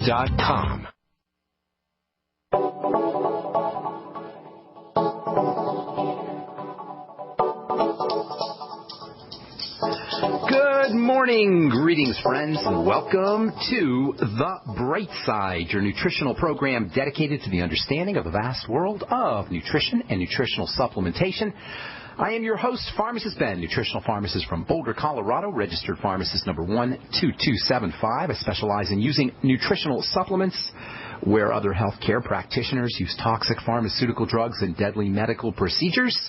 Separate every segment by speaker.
Speaker 1: brightside.com. Good morning, greetings, friends, and welcome to The Brightside, your nutritional program dedicated to the understanding of the vast world of nutrition and nutritional supplementation. I am your host, Pharmacist Ben, nutritional pharmacist from Boulder, Colorado, registered pharmacist number 12275. I specialize in using nutritional supplements where other healthcare practitioners use toxic pharmaceutical drugs and deadly medical procedures.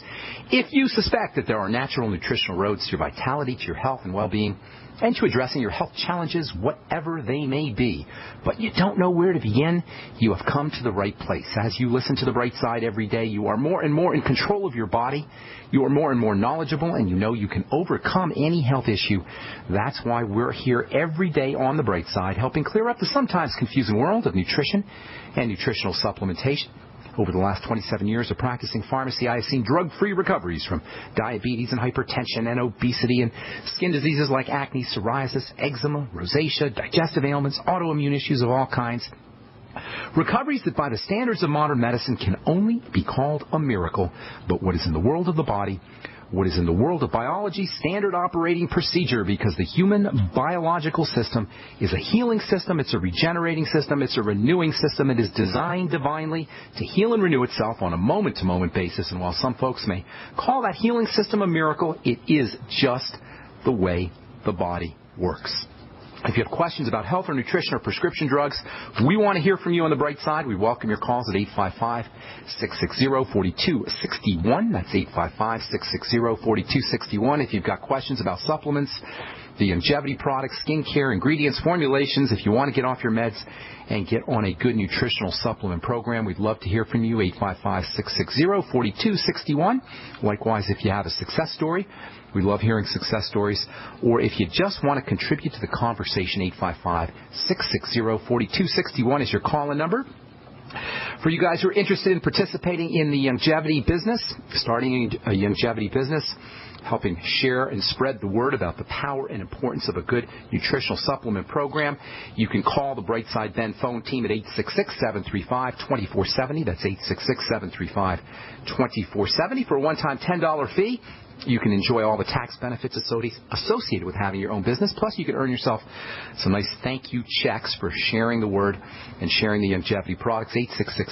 Speaker 1: If you suspect that there are natural nutritional roads to your vitality, to your health and well-being, and to addressing your health challenges, whatever they may be, but you don't know where to begin, you have come to the right place. As you listen to The Bright Side every day, you are more and more in control of your body. You are more and more knowledgeable, and you know you can overcome any health issue. That's why we're here every day on The Bright Side, helping clear up the sometimes confusing world of nutrition and nutritional supplementation. Over the last 27 years of practicing pharmacy, I have seen drug-free recoveries from diabetes and hypertension and obesity and skin diseases like acne, psoriasis, eczema, rosacea, digestive ailments, autoimmune issues of all kinds. Recoveries that by the standards of modern medicine can only be called a miracle. But what is in the world of the body, what is in the world of biology, standard operating procedure, because the human biological system is a healing system, it's a regenerating system, it's a renewing system. It is designed divinely to heal and renew itself on a moment-to-moment basis. And while some folks may call that healing system a miracle, it is just the way the body works. If you have questions about health or nutrition or prescription drugs, we want to hear from you on The Bright Side. We welcome your calls at 855-660-4261. That's 855-660-4261. If you've got questions about supplements, the longevity products, skincare, ingredients, formulations, if you want to get off your meds and get on a good nutritional supplement program, we'd love to hear from you, 855-660-4261. Likewise, if you have a success story, we love hearing success stories. Or if you just want to contribute to the conversation, 855-660-4261 is your call-in number. For you guys who are interested in participating in the longevity business, starting a longevity business, helping share and spread the word about the power and importance of a good nutritional supplement program, you can call the Brightside Ben phone team at 866-735-2470. That's 866-735-2470 for a one-time $10 fee. You can enjoy all the tax benefits associated with having your own business. Plus, you can earn yourself some nice thank you checks for sharing the word and sharing the longevity products.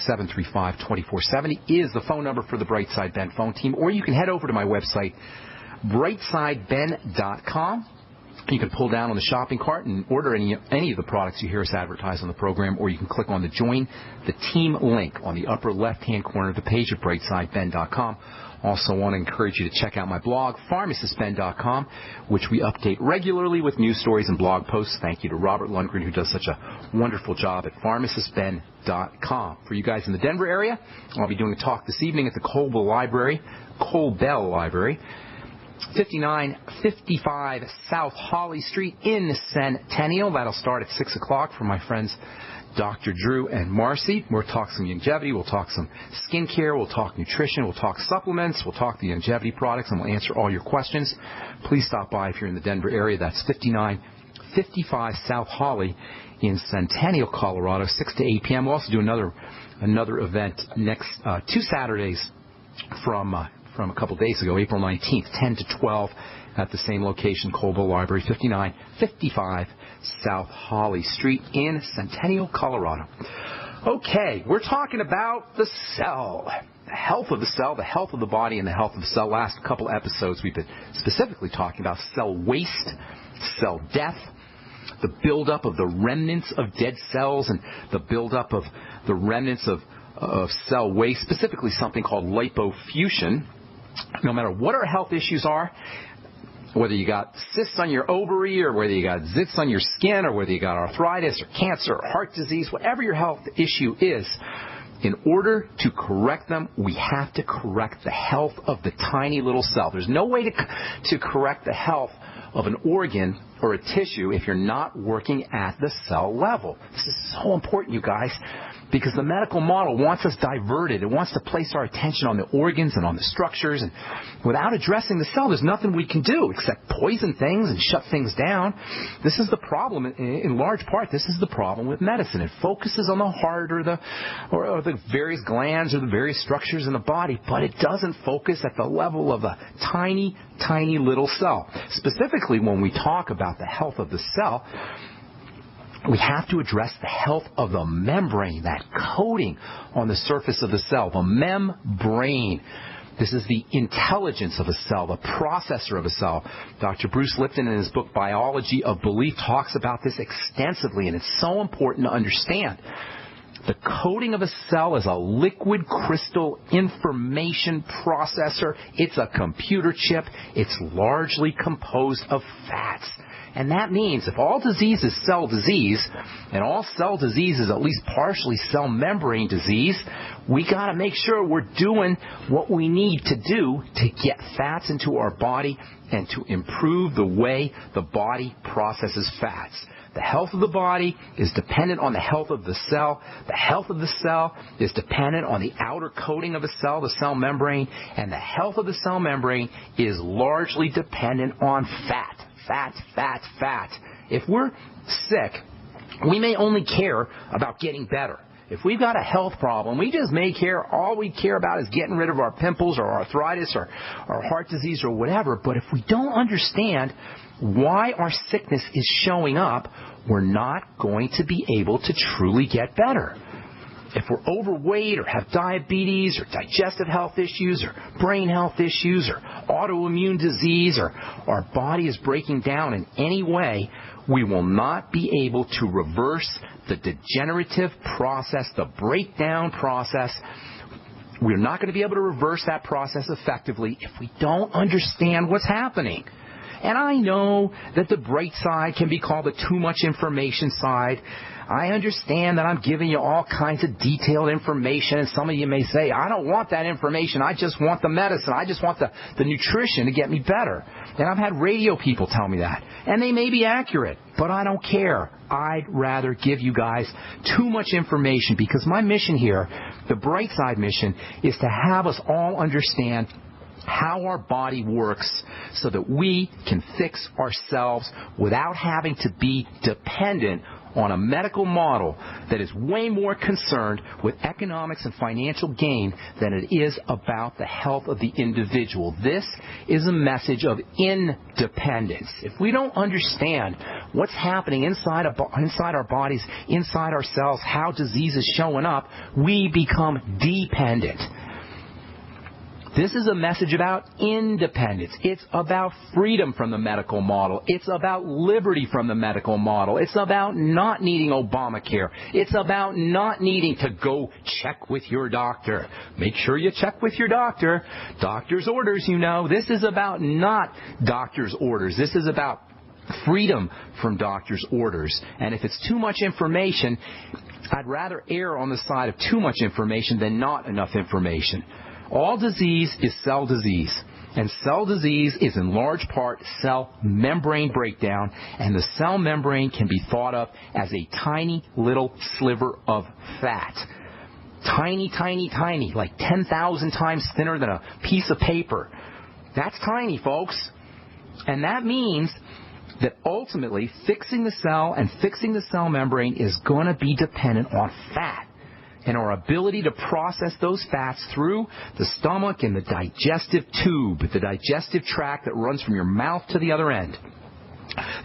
Speaker 1: 866-735-2470 is the phone number for the Brightside Ben phone team. Or you can head over to my website, brightsideben.com. You can pull down on the shopping cart and order any of the products you hear us advertise on the program, or you can click on the Join the Team link on the upper left-hand corner of the page at brightsideben.com. Also want to encourage you to check out my blog, pharmacistben.com, which we update regularly with news stories and blog posts. Thank you to Robert Lundgren, who does such a wonderful job at pharmacistben.com. For you guys in the Denver area, I'll be doing a talk this evening at the Colbell Library, 5955 South Holly Street in Centennial. That'll start at 6 o'clock for my friends Dr. Drew and Marcy. We'll talk some longevity, we'll talk some skincare, we'll talk nutrition, we'll talk supplements, we'll talk the longevity products, and we'll answer all your questions. Please stop by if you're in the Denver area. That's 5955 South Holly in Centennial, Colorado, 6 to 8 p.m. We'll also do another event next 2 Saturdays from a couple days ago, April 19th, 10 to 12 at the same location, Colbell Library, 5955 South Holly Street in Centennial, Colorado. Okay, we're talking about the cell, the health of the cell, the health of the body, and the health of the cell. Last couple episodes, we've been specifically talking about cell waste, cell death, the buildup of the remnants of dead cells, and the buildup of the remnants of cell waste, specifically something called lipofuscin. No matter what our health issues are, whether you got cysts on your ovary or whether you got zits on your skin or whether you got arthritis or cancer or heart disease, whatever your health issue is, in order to correct them, we have to correct the health of the tiny little cell. There's no way to correct the health of an organ or a tissue if you're not working at the cell level. This is so important, you guys, because the medical model wants us diverted. It wants to place our attention on the organs and on the structures, and without addressing the cell, there's nothing we can do except poison things and shut things down. This is the problem, in large part, this is the problem with medicine. It focuses on the heart or the various glands or the various structures in the body, but it doesn't focus at the level of a tiny, tiny little cell. Specifically, when we talk about the health of the cell, we have to address the health of the membrane, that coating on the surface of the cell, the membrane. This is the intelligence of a cell, the processor of a cell. Dr. Bruce Lipton, in his book Biology of Belief, talks about this extensively, and it's so important to understand. The coating of a cell is a liquid crystal information processor. It's a computer chip. It's largely composed of fats. And that means if all disease is cell disease, and all cell disease is at least partially cell membrane disease, we got to make sure we're doing what we need to do to get fats into our body and to improve the way the body processes fats. The health of the body is dependent on the health of the cell. The health of the cell is dependent on the outer coating of a cell, the cell membrane. And the health of the cell membrane is largely dependent on fat. Fat, fat, fat. If we're sick, we may only care about getting better. If we've got a health problem, all we care about is getting rid of our pimples or arthritis or heart disease or whatever. But if we don't understand why our sickness is showing up, we're not going to be able to truly get better. If we're overweight or have diabetes or digestive health issues or brain health issues or autoimmune disease or our body is breaking down in any way, we will not be able to reverse the degenerative process, the breakdown process. We're not going to be able to reverse that process effectively if we don't understand what's happening. And I know that the bright side can be called the too much information side. I understand that I'm giving you all kinds of detailed information, and some of you may say, I don't want that information. I just want the medicine. I just want the nutrition to get me better. And I've had radio people tell me that. And they may be accurate, but I don't care. I'd rather give you guys too much information because my mission here, the Brightside mission, is to have us all understand how our body works so that we can fix ourselves without having to be dependent on a medical model that is way more concerned with economics and financial gain than it is about the health of the individual. This is a message of independence. If we don't understand what's happening inside our bodies, inside our cells, how disease is showing up, we become dependent. This is a message about independence. It's about freedom from the medical model. It's about liberty from the medical model. It's about not needing Obamacare. It's about not needing to go check with your doctor. Make sure you check with your doctor. Doctor's orders, you know. This is about not doctor's orders. This is about freedom from doctor's orders. And if it's too much information, I'd rather err on the side of too much information than not enough information. All disease is cell disease, and cell disease is in large part cell membrane breakdown, and the cell membrane can be thought of as a tiny little sliver of fat. Tiny, tiny, tiny, like 10,000 times thinner than a piece of paper. That's tiny, folks. And that means that ultimately fixing the cell and fixing the cell membrane is going to be dependent on fat. And our ability to process those fats through the stomach and the digestive tube, the digestive tract that runs from your mouth to the other end.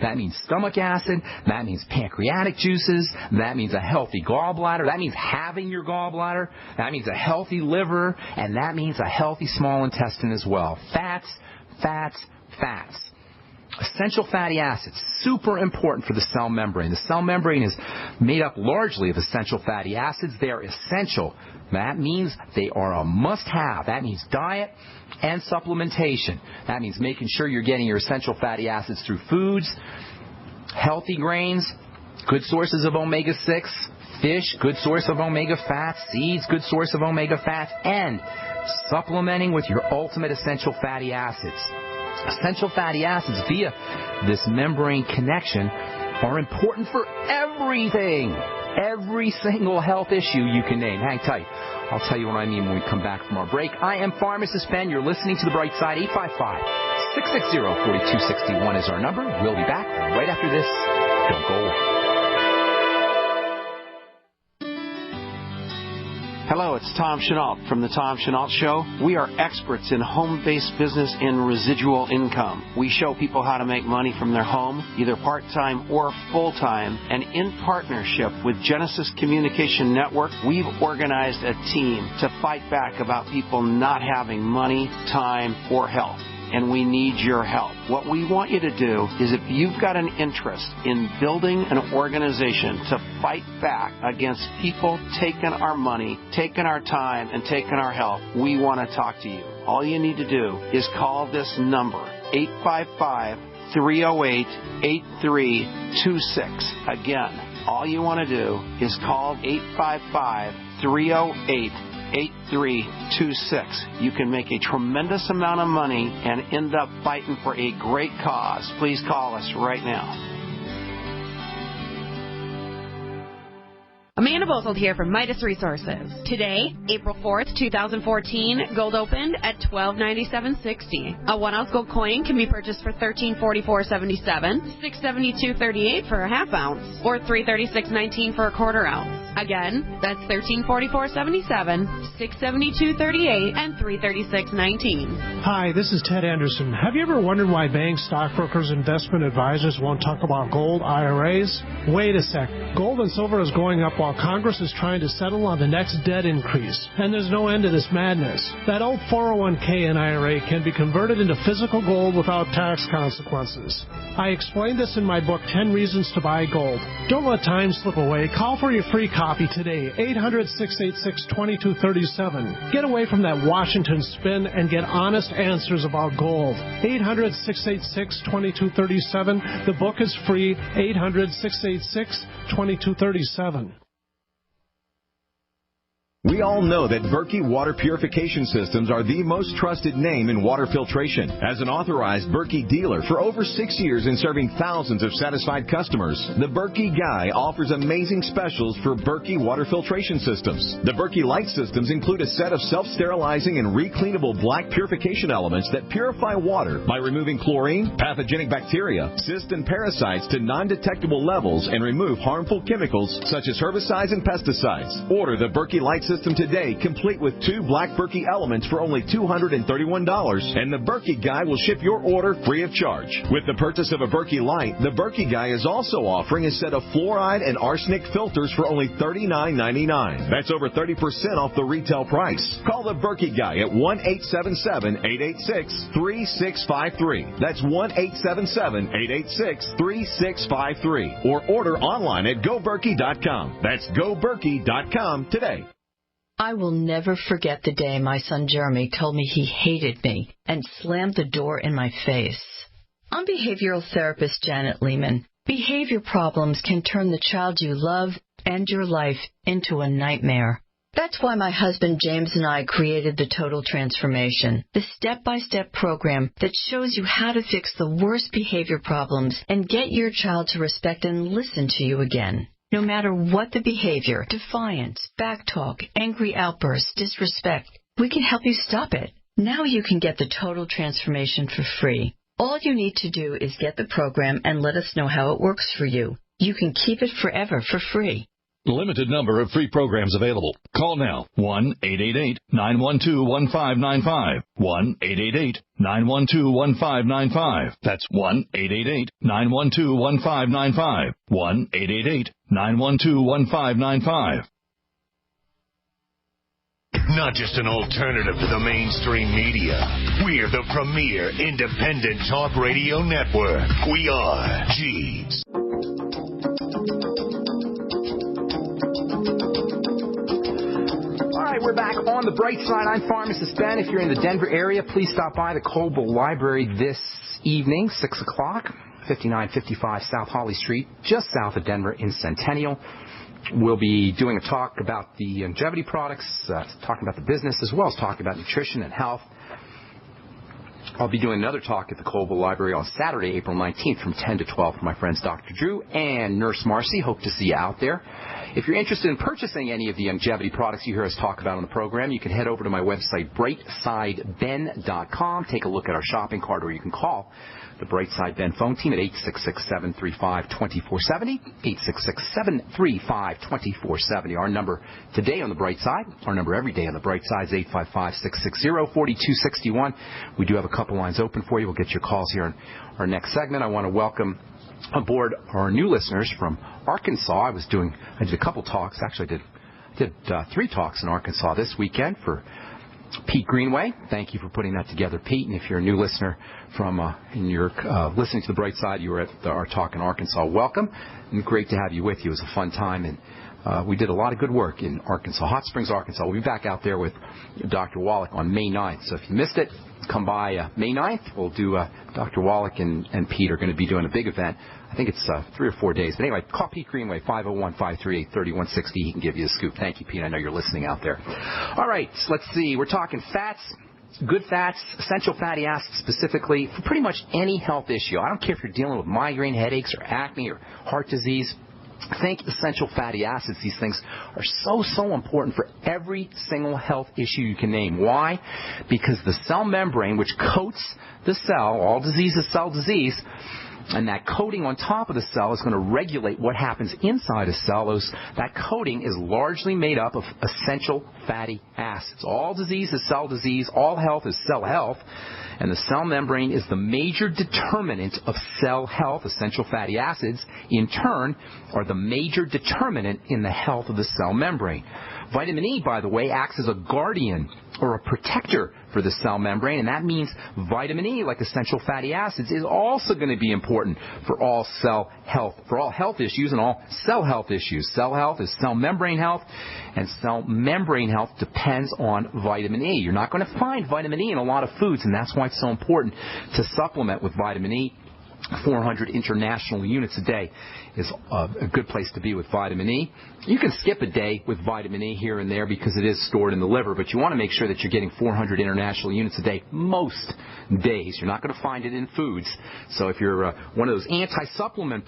Speaker 1: That means stomach acid, that means pancreatic juices, that means a healthy gallbladder, that means having your gallbladder, that means a healthy liver, and that means a healthy small intestine as well. Fats, fats, fats. Essential fatty acids, super important for the cell membrane. The cell membrane is made up largely of essential fatty acids. They are essential. That means they are a must-have. That means diet and supplementation. That means making sure you're getting your essential fatty acids through foods, healthy grains, good sources of omega-6, fish, good source of omega fats, seeds, good source of omega fats, and supplementing with your ultimate essential fatty acids. Essential fatty acids via this membrane connection are important for everything. Every single health issue you can name. Hang tight. I'll tell you what I mean when we come back from our break. I am Pharmacist Ben. You're listening to The Bright Side. 855-660-4261 is our number. We'll be back right after this. Don't go away.
Speaker 2: Hello, it's Tom Chenault from The Tom Chenault Show. We are experts in home-based business and residual income. We show people how to make money from their home, either part-time or full-time. And in partnership with Genesis Communication Network, we've organized a team to fight back about people not having money, time, or health. And we need your help. What we want you to do is, if you've got an interest in building an organization to fight back against people taking our money, taking our time, and taking our health, we want to talk to you. All you need to do is call this number, 855-308-8326. Again, all you want to do is call 855-308-8326. You can make a tremendous amount of money and end up fighting for a great cause. Please call us right now.
Speaker 3: Amanda Bozold here from Midas Resources. Today, April 4th, 2014, gold opened at $1297.60. A 1-ounce gold coin can be purchased for $1344.77, $672.38 for a half ounce, or $336.19 for a quarter ounce. Again, that's $1344.77, $672.38, and $336.19.
Speaker 4: Hi, this is Ted Anderson. Have you ever wondered why banks, stockbrokers, investment advisors won't talk about gold IRAs? Wait a sec. Gold and silver is going up while Congress is trying to settle on the next debt increase. And there's no end to this madness. That old 401k and IRA can be converted into physical gold without tax consequences. I explained this in my book, 10 Reasons to Buy Gold. Don't let time slip away. Call for your free copy today, 800-686-2237. Get away from that Washington spin and get honest answers about gold. 800-686-2237. The book is free, 800-686-2237.
Speaker 5: We all know that Berkey Water Purification Systems are the most trusted name in water filtration. As an authorized Berkey dealer for over 6 years and serving thousands of satisfied customers, the Berkey Guy offers amazing specials for Berkey Water Filtration Systems. The Berkey Light Systems include a set of self-sterilizing and recleanable black purification elements that purify water by removing chlorine, pathogenic bacteria, cysts, and parasites to non-detectable levels and remove harmful chemicals such as herbicides and pesticides. Order the Berkey Light System today, complete with 2 black Berkey elements for only $231, and the Berkey Guy will ship your order free of charge. With the purchase of a Berkey Light, the Berkey Guy is also offering a set of fluoride and arsenic filters for only $39.99. That's over 30% off the retail price. Call the Berkey Guy at 1-877-886-3653. That's 1-877-886-3653. Or order online at GoBerkey.com. That's GoBerkey.com today.
Speaker 6: I will never forget the day my son Jeremy told me he hated me and slammed the door in my face. I'm behavioral therapist Janet Lehman. Behavior problems can turn the child you love and your life into a nightmare. That's why my husband James and I created the Total Transformation, the step-by-step program that shows you how to fix the worst behavior problems and get your child to respect and listen to you again. No matter what the behavior, defiance, backtalk, angry outbursts, disrespect, we can help you stop it. Now you can get the Total Transformation for free. All you need to do is get the program and let us know how it works for you. You can keep it forever for free.
Speaker 7: Limited number of free programs available. Call now, 1-888-912-1595. 1-888-912-1595. That's 1-888-912-1595. 1-888-912-1595.
Speaker 8: Not just an alternative to the mainstream media. We're the premier independent talk radio network. We are G's.
Speaker 1: All right, we're back on the Bright Side. I'm Pharmacist Ben. If you're in the Denver area, please stop by the Coble Library this evening, 6 o'clock, 5955 South Holly Street, just south of Denver in Centennial. We'll be doing a talk about the longevity products, talking about the business, as well as talking about nutrition and health. I'll be doing another talk at the Colville Library on Saturday, April 19th from 10 to 12 with my friends Dr. Drew and Nurse Marcy. Hope to see you out there. If you're interested in purchasing any of the longevity products you hear us talk about on the program, you can head over to my website, brightsideben.com. Take a look at our shopping cart, or you can call the Brightside Ben phone team at 866-735-2470, 866-735-2470. Our number today on the Brightside, our number every day on the Brightside is 855-660-4261. We do have a couple lines open for you. We'll get your calls here in our next segment. I want to welcome aboard our new listeners from Arkansas. I did a couple talks. Actually, I did 3 talks in Arkansas this weekend for Pete Greenway. Thank you for putting that together, Pete. And if you're a new listener and you're listening to the Bright Side, you were at our talk in Arkansas, welcome. And great to have you with you. It was a fun time, and we did a lot of good work in Arkansas, Hot Springs, Arkansas. We'll be back out there with Dr. Wallach on May 9th. So if you missed it, come by May 9th. We'll do Dr. Wallach and Pete are going to be doing a big event. I think it's 3 or 4 days. But anyway, call Pete Greenway, 501-538-3160. He can give you a scoop. Thank you, Pete. I know you're listening out there. All right, let's see. We're talking fats, good fats, essential fatty acids specifically for pretty much any health issue. I don't care if you're dealing with migraine, headaches, or acne, or heart disease. Think essential fatty acids. These things are so important for every single health issue you can name. Why? Because the cell membrane, which coats the cell, all disease is cell disease, and that coating on top of the cell is going to regulate what happens inside a cell. That coating is largely made up of essential fatty acids. All disease is cell disease. All health is cell health. And the cell membrane is the major determinant of cell health. Essential fatty acids, in turn, are the major determinant in the health of the cell membrane. Vitamin E, by the way, acts as a guardian or a protector for the cell membrane, and that means vitamin E, like essential fatty acids, is also going to be important for all cell health, for all health issues and all cell health issues. Cell health is cell membrane health, and cell membrane health depends on vitamin E. You're not going to find vitamin E in a lot of foods, and that's why it's so important to supplement with vitamin E. 400 international units a day is a good place to be with vitamin E. You can skip a day with vitamin E here and there because it is stored in the liver, but you want to make sure that you're getting 400 international units a day most days. You're not going to find it in foods. So if you're one of those anti-supplement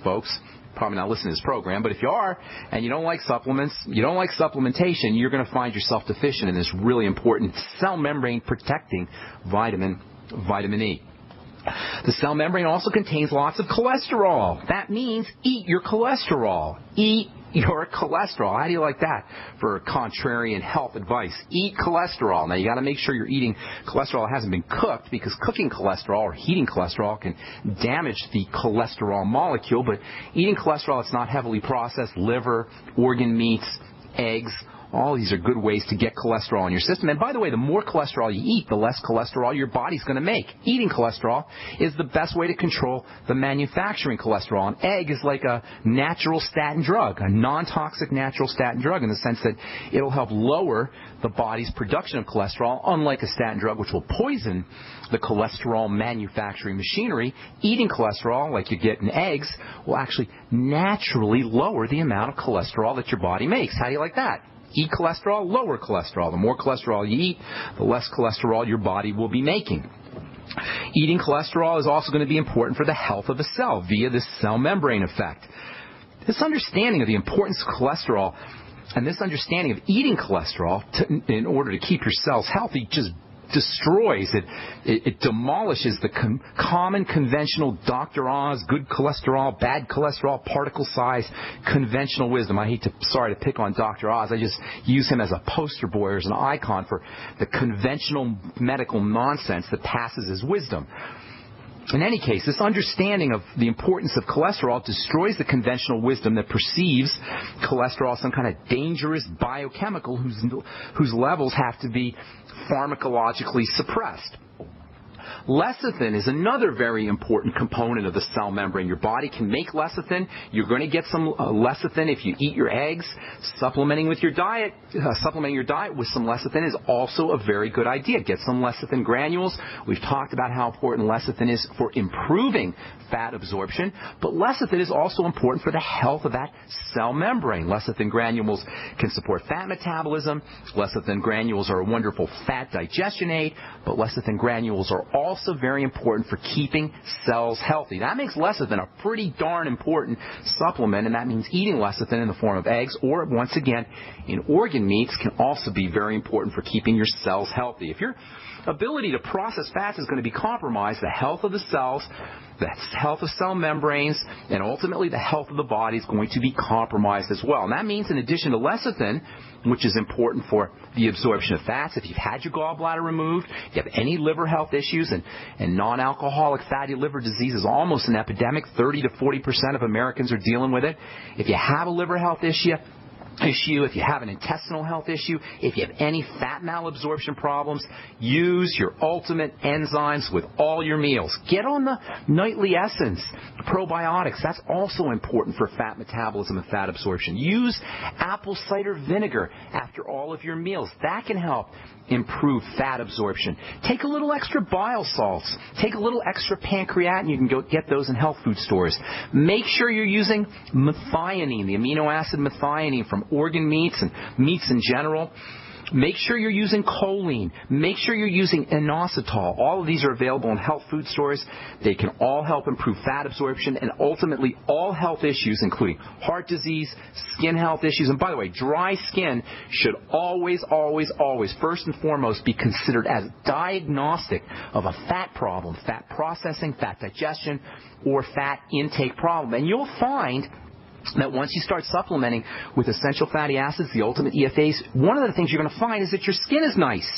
Speaker 1: folks, probably not listening to this program, but if you are and you don't like supplements, you don't like supplementation, you're going to find yourself deficient in this really important cell membrane protecting vitamin E. The cell membrane also contains lots of cholesterol. That means eat your cholesterol. Eat your cholesterol. How do you like that for contrarian health advice? Eat cholesterol. Now, you got to make sure you're eating cholesterol that hasn't been cooked, because cooking cholesterol or heating cholesterol can damage the cholesterol molecule. But eating cholesterol that's not heavily processed, liver, organ meats, eggs, all these are good ways to get cholesterol in your system. And by the way, the more cholesterol you eat, the less cholesterol your body's going to make. Eating cholesterol is the best way to control the manufacturing cholesterol. An egg is like a natural statin drug, a non-toxic natural statin drug, in the sense that it'll help lower the body's production of cholesterol, unlike a statin drug, which will poison the cholesterol manufacturing machinery. Eating cholesterol, like you get in eggs, will actually naturally lower the amount of cholesterol that your body makes. How do you like that? Eat cholesterol, lower cholesterol. The more cholesterol you eat, the less cholesterol your body will be making. Eating cholesterol is also going to be important for the health of a cell via the cell membrane effect. This understanding of the importance of cholesterol and this understanding of eating cholesterol in order to keep your cells healthy just destroys it. It demolishes the common conventional Dr. Oz, good cholesterol, bad cholesterol, particle size, conventional wisdom. Sorry to pick on Dr. Oz. I just use him as a poster boy or as an icon for the conventional medical nonsense that passes as wisdom. In any case, this understanding of the importance of cholesterol destroys the conventional wisdom that perceives cholesterol as some kind of dangerous biochemical whose levels have to be pharmacologically suppressed. Lecithin is another very important component of the cell membrane. Your body can make lecithin. You're going to get some lecithin if you eat your eggs. Supplementing your diet with some lecithin is also a very good idea. Get some lecithin granules. We've talked about how important lecithin is for improving fat absorption, but lecithin is also important for the health of that cell membrane. Lecithin granules can support fat metabolism. Lecithin granules are a wonderful fat digestion aid, but lecithin granules are also very important for keeping cells healthy. That makes lecithin a pretty darn important supplement, and that means eating lecithin in the form of eggs or, once again, in organ meats can also be very important for keeping your cells healthy. If your ability to process fats is going to be compromised, the health of the cells, the health of cell membranes, and ultimately the health of the body is going to be compromised as well. And that means in addition to lecithin, which is important for the absorption of fats, if you've had your gallbladder removed, if you have any liver health issues, and non-alcoholic fatty liver disease is almost an epidemic, 30 to 40% of Americans are dealing with it. If you have a liver health issue, if you have an intestinal health issue, if you have any fat malabsorption problems, use your ultimate enzymes with all your meals. Get on the nightly essence, probiotics. That's also important for fat metabolism and fat absorption. Use apple cider vinegar after all of your meals. That can help improve fat absorption. Take a little extra bile salts. Take a little extra pancreatin. You can go get those in health food stores. Make sure you're using methionine, the amino acid methionine from organ meats and meats in general. Make sure you're using choline. Make sure you're using inositol. All of these are available in health food stores. They can all help improve fat absorption and ultimately all health issues, including heart disease, skin health issues. And by the way, dry skin should always, always, always, first and foremost, be considered as diagnostic of a fat problem, fat processing, fat digestion, or fat intake problem. And you'll find that once you start supplementing with essential fatty acids, the ultimate EFAs, one of the things you're going to find is that your skin is nice.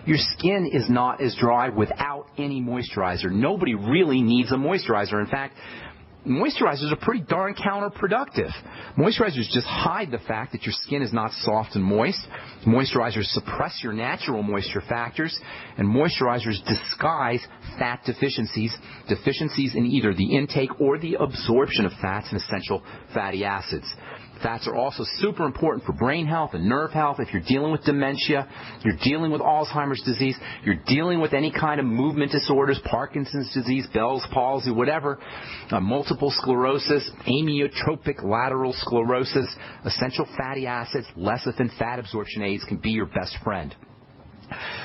Speaker 1: Your skin is not as dry without any moisturizer. Nobody really needs a moisturizer. In fact, moisturizers are pretty darn counterproductive. Moisturizers just hide the fact that your skin is not soft and moist. Moisturizers suppress your natural moisture factors, and moisturizers disguise fat deficiencies in either the intake or the absorption of fats and essential fatty acids. Fats are also super important for brain health and nerve health. If you're dealing with dementia, you're dealing with Alzheimer's disease, you're dealing with any kind of movement disorders, Parkinson's disease, Bell's palsy, whatever, multiple sclerosis, amyotrophic lateral sclerosis, essential fatty acids, lecithin, fat absorption aids can be your best friend.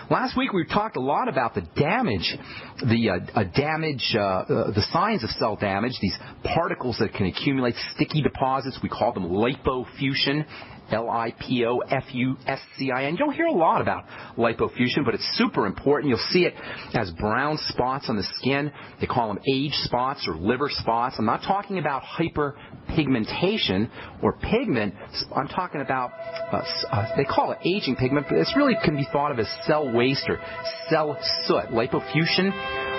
Speaker 1: Last week we talked a lot about the damage, the signs of cell damage, these particles that can accumulate, sticky deposits. We call them lipofuscin, Lipofuscin. You don't hear a lot about lipofuscin, but it's super important. You'll see it as brown spots on the skin. They call them age spots or liver spots. I'm not talking about hyperpigmentation or pigment. I'm talking about, they call it aging pigment, but this really can be thought of as cell waste or cell soot. Lipofuscin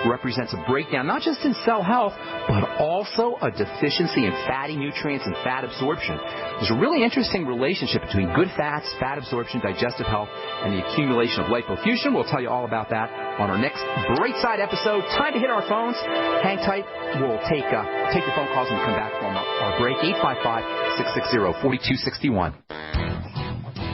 Speaker 1: represents a breakdown not just in cell health, but also a deficiency in fatty nutrients and fat absorption. There's a really interesting relationship between good fats, fat absorption, digestive health, and the accumulation of lipofuscin. We'll tell you all about that on our next Brightside episode. Time to hit our phones. Hang tight. We'll take your phone calls when we come back from our break. 855-660-4261.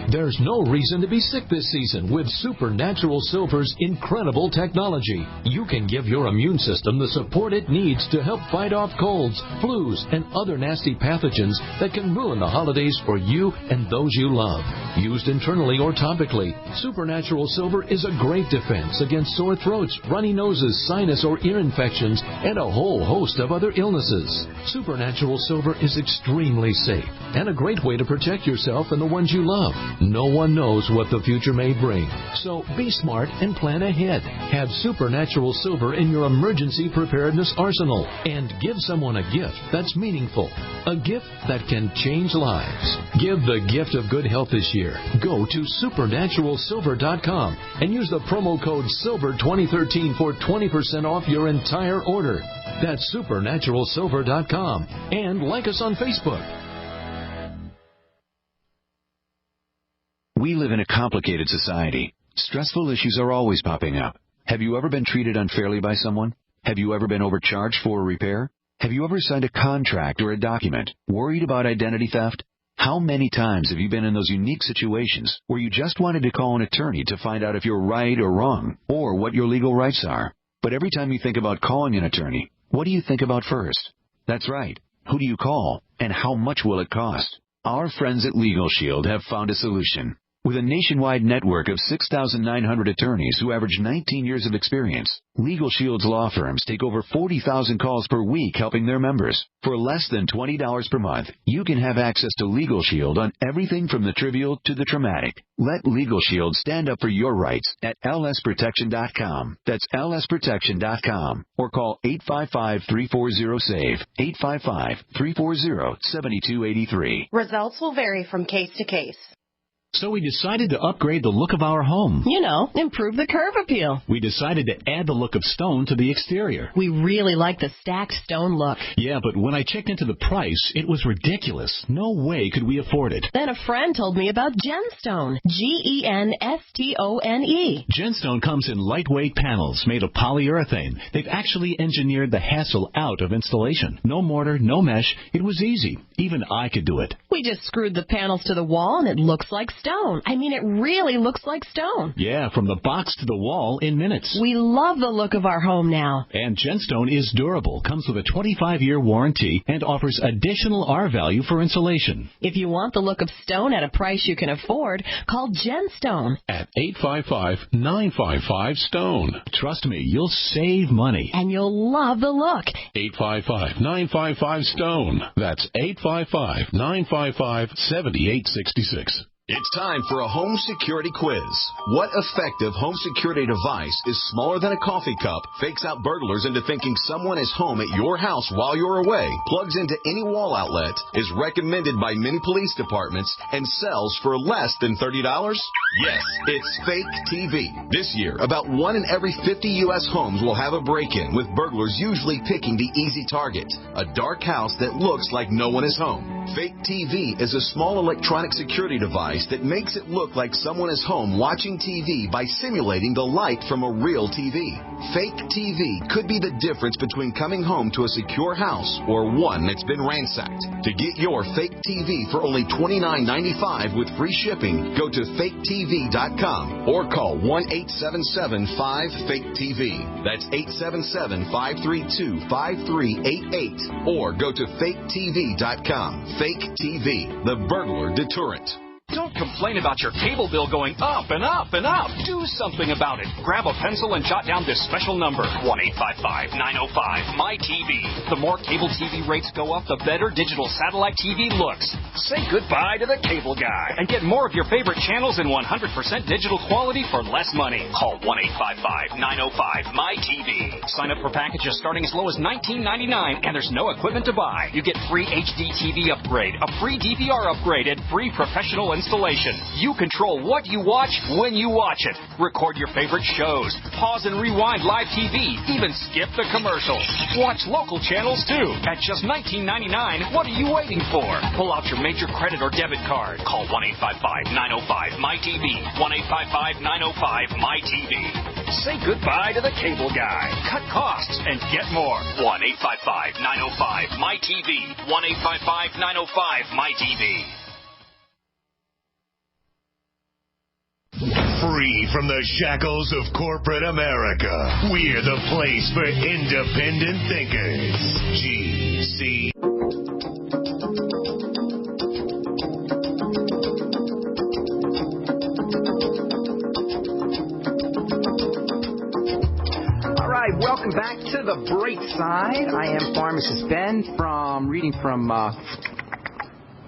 Speaker 7: There's no reason to be sick this season with Supernatural Silver's incredible technology. You can give your immune system the support it needs to help fight off colds, flus, and other nasty pathogens that can ruin the holidays for you and those you love. Used internally or topically, Supernatural Silver is a great defense against sore throats, runny noses, sinus or ear infections, and a whole host of other illnesses. Supernatural Silver is extremely safe and a great way to protect yourself and the ones you love. No one knows what the future may bring, so be smart and plan ahead. Have Supernatural Silver in your emergency preparedness arsenal and give someone a gift that's meaningful, a gift that can change lives. Give the gift of good health this year. Go to supernaturalsilver.com and use the promo code SILVER2013 for 20% off your entire order. That's supernaturalsilver.com, and like us on Facebook.
Speaker 9: We live in a complicated society. Stressful issues are always popping up. Have you ever been treated unfairly by someone? Have you ever been overcharged for a repair? Have you ever signed a contract or a document worried about identity theft? How many times have you been in those unique situations where you just wanted to call an attorney to find out if you're right or wrong, or what your legal rights are? But every time you think about calling an attorney, what do you think about first? That's right. Who do you call, and how much will it cost? Our friends at Legal Shield have found a solution. With a nationwide network of 6,900 attorneys who average 19 years of experience, Legal Shield's law firms take over 40,000 calls per week helping their members. For less than $20 per month, you can have access to Legal Shield on everything from the trivial to the traumatic. Let Legal Shield stand up for your rights at lsprotection.com. That's lsprotection.com. Or call 855-340-SAVE, 855-340-7283.
Speaker 10: Results will vary from case to case.
Speaker 11: So we decided to upgrade the look of our home.
Speaker 10: You know, improve the curb appeal.
Speaker 11: We decided to add the look of stone to the exterior.
Speaker 10: We really like the stacked stone look.
Speaker 11: Yeah, but when I checked into the price, it was ridiculous. No way could we afford it.
Speaker 10: Then a friend told me about Genstone. Genstone.
Speaker 11: Genstone comes in lightweight panels made of polyurethane. They've actually engineered the hassle out of installation. No mortar, no mesh. It was easy. Even I could do it.
Speaker 10: We just screwed the panels to the wall and it looks like stone. I mean, it really looks like stone.
Speaker 11: Yeah, from the box to the wall in minutes.
Speaker 10: We love the look of our home now.
Speaker 11: And Genstone is durable, comes with a 25-year warranty, and offers additional R-value for insulation.
Speaker 10: If you want the look of stone at a price you can afford, call Genstone
Speaker 12: at 855-955-STONE.
Speaker 11: Trust me, you'll save money.
Speaker 10: And you'll love the look.
Speaker 12: 855-955-STONE. That's 855-955-7866.
Speaker 5: It's time for a home security quiz. What effective home security device is smaller than a coffee cup, fakes out burglars into thinking someone is home at your house while you're away, plugs into any wall outlet, is recommended by many police departments, and sells for less than $30? Yes, it's Fake TV. This year, about 1 in every 50 U.S. homes will have a break-in, with burglars usually picking the easy target, a dark house that looks like no one is home. Fake TV is a small electronic security device that makes it look like someone is home watching TV by simulating the light from a real TV. Fake TV could be the difference between coming home to a secure house or one that's been ransacked. To get your Fake TV for only $29.95 with free shipping, go to faketv.com or call 1-877-5-FAKE-TV. That's 877-532-5388 or go to faketv.com. Fake TV, the burglar deterrent.
Speaker 13: Don't complain about your cable bill going up and up and up. Do something about it. Grab a pencil and jot down this special number, 1-855-905-MY-TV. The more cable TV rates go up, the better digital satellite TV looks. Say goodbye to the cable guy and get more of your favorite channels in 100% digital quality for less money. Call 1-855-905-MY-TV. Sign up for packages starting as low as $19.99, and there's no equipment to buy. You get free HD TV upgrade, a free DVR upgrade, and free professional installation. You control what you watch when you watch it. Record your favorite shows. Pause and rewind live TV. Even skip the commercials. Watch local channels too. At just $19.99, what are you waiting for? Pull out your major credit or debit card. Call 1-855-905-MY-TV. 1-855-905-MY-TV. Say goodbye to the cable guy. Cut costs and get more. 1-855-905-MY-TV. 1-855-905-MY-TV.
Speaker 8: Free from the shackles of corporate America, we're the place for independent thinkers. GC.
Speaker 1: All right, welcome back to the Brightside. I am Pharmacist Ben reading from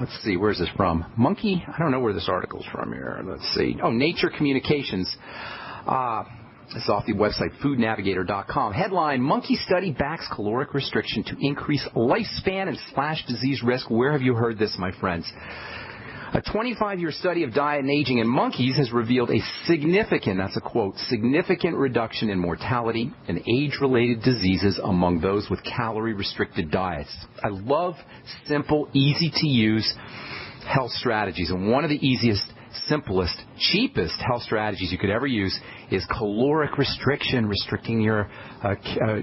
Speaker 1: let's see, where's this from? Monkey? I don't know where this article's from here. Let's see. Oh, Nature Communications. This is off the website foodnavigator.com. Headline, Monkey Study Backs Caloric Restriction to Increase Lifespan and Slash Disease Risk. Where have you heard this, my friends? A 25-year study of diet and aging in monkeys has revealed a significant, that's a quote, significant reduction in mortality and age-related diseases among those with calorie-restricted diets. I love simple, easy-to-use health strategies, and one of the easiest simplest, cheapest health strategies you could ever use is caloric restriction, restricting your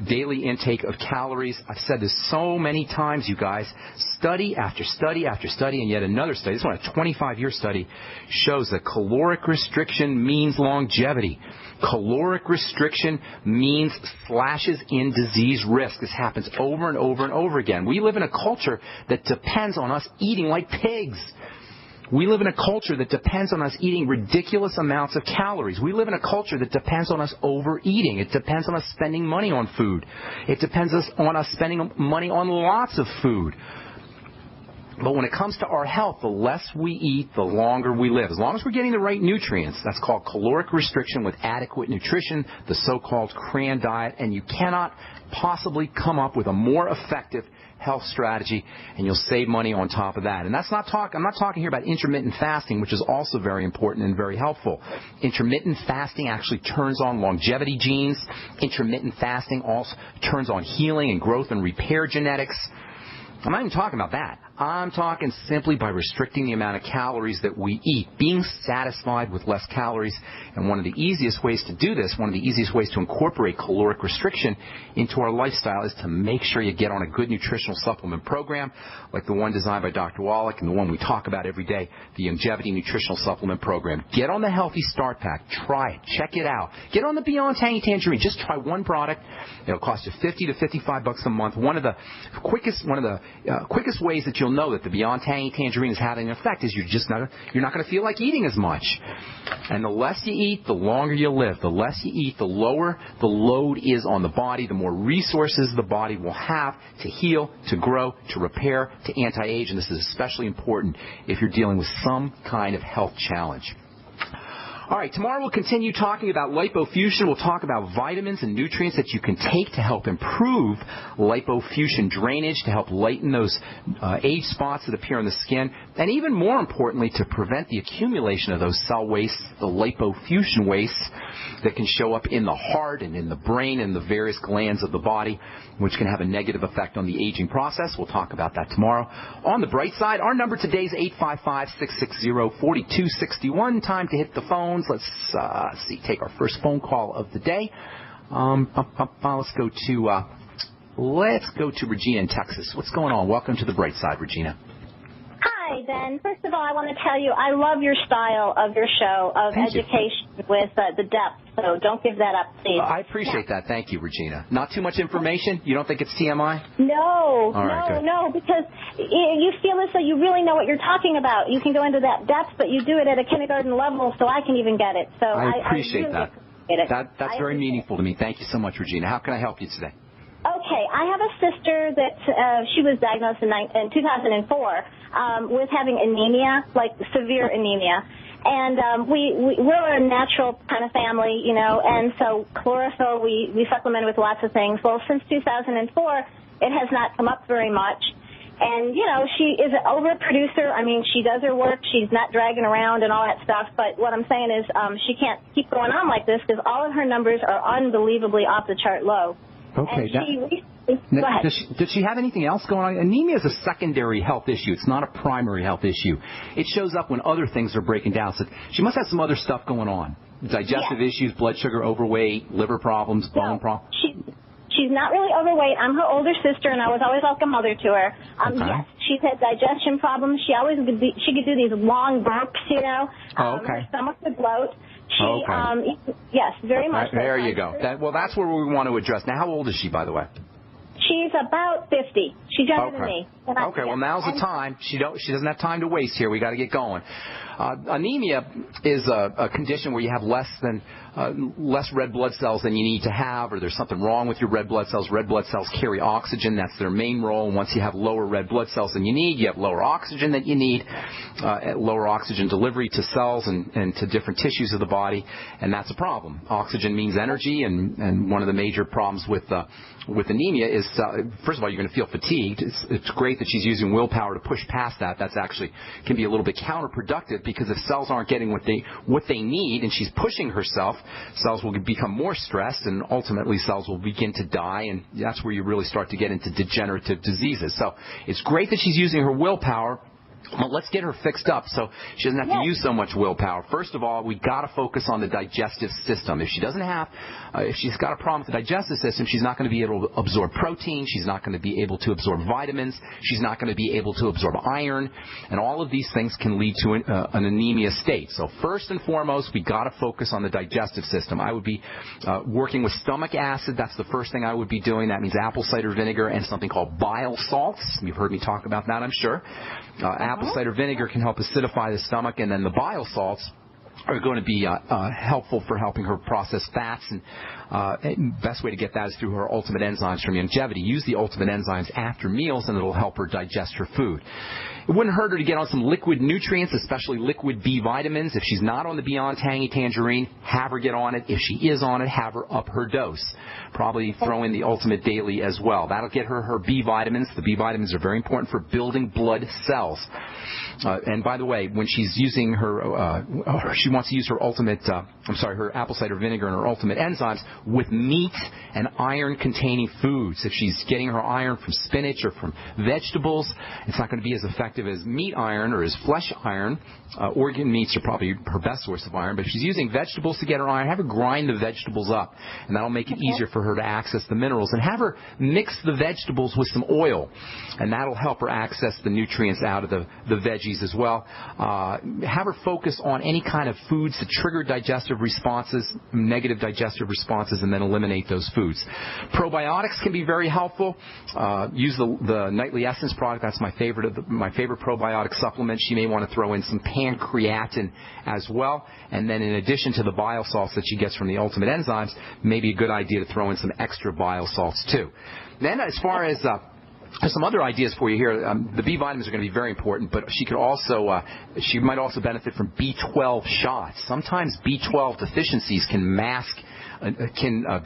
Speaker 1: daily intake of calories. I've said this so many times, you guys. Study after study after study, and yet another study, this one, a 25-year study, shows that caloric restriction means longevity. Caloric restriction means slashes in disease risk. This happens over and over and over again. We live in a culture that depends on us eating like pigs. We live in a culture that depends on us eating ridiculous amounts of calories. We live in a culture that depends on us overeating. It depends on us spending money on food. It depends on us spending money on lots of food. But when it comes to our health, the less we eat, the longer we live. As long as we're getting the right nutrients, that's called caloric restriction with adequate nutrition, the so-called CRAN diet, and you cannot possibly come up with a more effective health strategy, and you'll save money on top of that. And I'm not talking here about intermittent fasting, which is also very important and very helpful. Intermittent fasting actually turns on longevity genes. Intermittent fasting also turns on healing and growth and repair genetics. I'm not even talking about that. I'm talking simply by restricting the amount of calories that we eat, being satisfied with less calories. And one of the easiest ways to do this, one of the easiest ways to incorporate caloric restriction into our lifestyle is to make sure you get on a good nutritional supplement program like the one designed by Dr. Wallach and the one we talk about every day, the Longevity Nutritional Supplement Program. Get on the Healthy Start Pack. Try it. Check it out. Get on the Beyond Tangy Tangerine. Just try one product. It'll cost you $50 to $55 a month. One of the quickest ways that you'll know that the Beyond Tangy Tangerine is having an effect is you're not going to feel like eating as much. And the less you eat, the longer you live. The less you eat, the lower the load is on the body, the more resources the body will have to heal, to grow, to repair, to anti-age. And this is especially important if you're dealing with some kind of health challenge. All right, tomorrow we'll continue talking about lipofusion. We'll talk about vitamins and nutrients that you can take to help improve lipofusion drainage, to help lighten those age spots that appear on the skin, and even more importantly, to prevent the accumulation of those cell wastes, the lipofusion wastes that can show up in the heart and in the brain and the various glands of the body, which can have a negative effect on the aging process. We'll talk about that tomorrow. On the bright side, our number today is 855-660-4261. Time to hit the phone. Let's take our first phone call of the day. Let's go to Regina in Texas. What's going on? Welcome to the bright side, Regina.
Speaker 14: Hi, Ben. First of all, I want to tell you I love your style of your show of education with the depth, so don't give that up, please.
Speaker 1: I appreciate that. Thank you, Regina. Not too much information? You don't think it's TMI?
Speaker 14: No, because you feel as though you really know what you're talking about. You can go into that depth, but you do it at a kindergarten level, so I can even get it. So
Speaker 1: I appreciate that. That's very meaningful to me. Thank you so much, Regina. How can I help you today?
Speaker 14: Okay, I have a sister that she was diagnosed in 2004 with having anemia, like severe anemia. And we're a natural kind of family, you know, and so chlorophyll, we supplement with lots of things. Well, since 2004, it has not come up very much. And, you know, she is an overproducer. I mean, she does her work. She's not dragging around and all that stuff. But what I'm saying is she can't keep going on like this because all of her numbers are unbelievably off the chart low.
Speaker 1: Okay.
Speaker 14: Go ahead.
Speaker 1: Does she have anything else going on? Anemia is a secondary health issue. It's not a primary health issue. It shows up when other things are breaking down. So she must have some other stuff going on. Digestive issues, blood sugar, overweight, liver problems, bone problems.
Speaker 14: She's not really overweight. I'm her older sister, and I was always like a mother to her. Yes, she's had digestion problems. She could do these long burps, you know. Her stomach would bloat. Yes, very much.
Speaker 1: There you go. That's where we want to address. Now, how old is she, by the way?
Speaker 14: She's about 50. She's younger than me.
Speaker 1: Well, now's the time. She doesn't have time to waste here. We got to get going. Anemia is a condition where you have less red blood cells than you need to have, or there's something wrong with your red blood cells. Red blood cells carry oxygen. That's their main role. And once you have lower red blood cells than you need, you have lower oxygen than you need, lower oxygen delivery to cells and to different tissues of the body, and that's a problem. Oxygen means energy, and one of the major problems with anemia is, first of all, you're going to feel fatigued. It's great that she's using willpower to push past that. That's actually can be a little bit counterproductive, because if cells aren't getting what they need and she's pushing herself, cells will become more stressed, and ultimately cells will begin to die, and that's where you really start to get into degenerative diseases. So it's great that she's using her willpower Well, let's get her fixed up so she doesn't have to use so much willpower. First of all, we got to focus on the digestive system. If she's got a problem with the digestive system, she's not going to be able to absorb protein. She's not going to be able to absorb vitamins. She's not going to be able to absorb iron. And all of these things can lead to an anemia state. So first and foremost, we got to focus on the digestive system. I would be working with stomach acid. That's the first thing I would be doing. That means apple cider vinegar and something called bile salts. You've heard me talk about that, I'm sure. Apple cider vinegar can help acidify the stomach, and then the bile salts are going to be helpful for helping her process fats. And best way to get that is through her Ultimate Enzymes from Longevity. Use the Ultimate Enzymes after meals, and it'll help her digest her food. It wouldn't hurt her to get on some liquid nutrients, especially liquid B vitamins. If she's not on the Beyond Tangy Tangerine, have her get on it. If she is on it, have her up her dose. Probably throw in the Ultimate Daily as well. That'll get her B vitamins. The B vitamins are very important for building blood cells. And by the way, when she's using she wants to use her her apple cider vinegar and her Ultimate Enzymes with meat and iron-containing foods. If she's getting her iron from spinach or from vegetables, it's not going to be as effective as meat iron or as flesh iron. Organ meats are probably her best source of iron. But if she's using vegetables to get her iron, have her grind the vegetables up, and that'll make it easier for her to access the minerals. And have her mix the vegetables with some oil, and that'll help her access the nutrients out of the veggies as well. Have her focus on any kind of foods that trigger digestive responses, negative digestive responses, and then eliminate those foods. Probiotics can be very helpful. Use the Nightly Essence product. That's my favorite probiotic supplement. She may want to throw in some pancreatin as well. And then in addition to the bile salts that she gets from the Ultimate Enzymes, maybe a good idea to throw in some extra bile salts too. Then as far as there's some other ideas for you here. The B vitamins are going to be very important, but she might also benefit from B12 shots. Sometimes B12 deficiencies can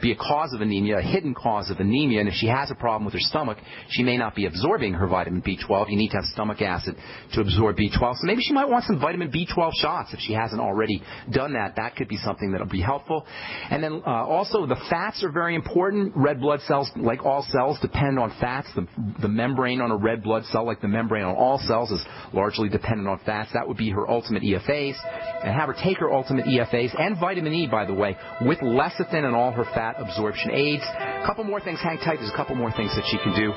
Speaker 1: be a cause of anemia, a hidden cause of anemia, and if she has a problem with her stomach, she may not be absorbing her vitamin B12. You need to have stomach acid to absorb B12. So maybe she might want some vitamin B12 shots if she hasn't already done that. That could be something that will be helpful. And then also the fats are very important. Red blood cells, like all cells, depend on fats. The membrane on a red blood cell, like the membrane on all cells, is largely dependent on fats. That would be her Ultimate EFAs. And have her take her Ultimate EFAs and vitamin E, by the way, with lecithin and all her fat absorption aids. A couple more things. Hang tight. There's a couple more things that she can do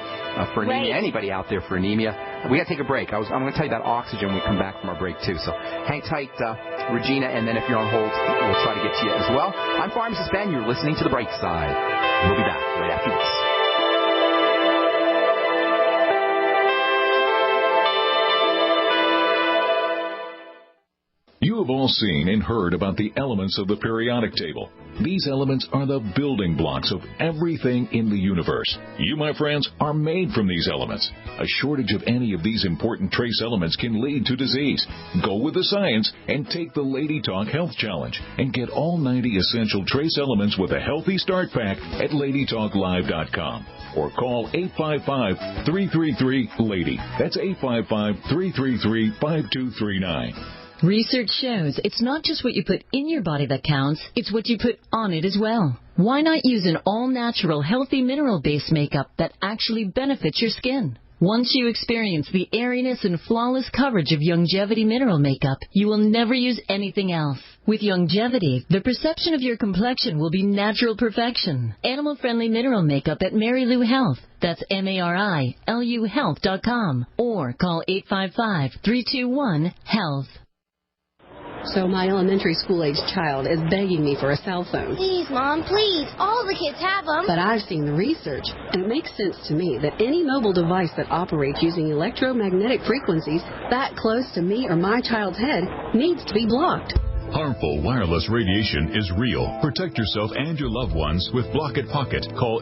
Speaker 1: for anemia. Right. Anybody out there for anemia. We got to take a break. I'm going to tell you about oxygen when we come back from our break, too. So hang tight, Regina, and then if you're on hold, we'll try to get to you as well. I'm Pharmacist Ben. You're listening to The Bright Side. We'll be back right after this.
Speaker 12: You have all seen and heard about the elements of the periodic table. These elements are the building blocks of everything in the universe. You, my friends, are made from these elements. A shortage of any of these important trace elements can lead to disease. Go with the science and take the Lady Talk Health Challenge and get all 90 essential trace elements with a healthy start pack at LadyTalkLive.com. Or call 855-333-LADY. That's 855-333-5239.
Speaker 6: Research shows it's not just what you put in your body that counts, it's what you put on it as well. Why not use an all-natural, healthy mineral-based makeup that actually benefits your skin? Once you experience the airiness and flawless coverage of Longevity mineral makeup, you will never use anything else. With Longevity, the perception of your complexion will be natural perfection. Animal-friendly mineral makeup at Mary Lou Health. That's MARILU Health.com. Or call 855-321-HEALTH.
Speaker 15: So my elementary school-aged child is begging me for a cell phone.
Speaker 16: Please, Mom, please. All the kids have them.
Speaker 15: But I've seen the research, and it makes sense to me that any mobile device that operates using electromagnetic frequencies that close to me or my child's head needs to be blocked.
Speaker 17: Harmful wireless radiation is real. Protect yourself and your loved ones with Block It Pocket. Call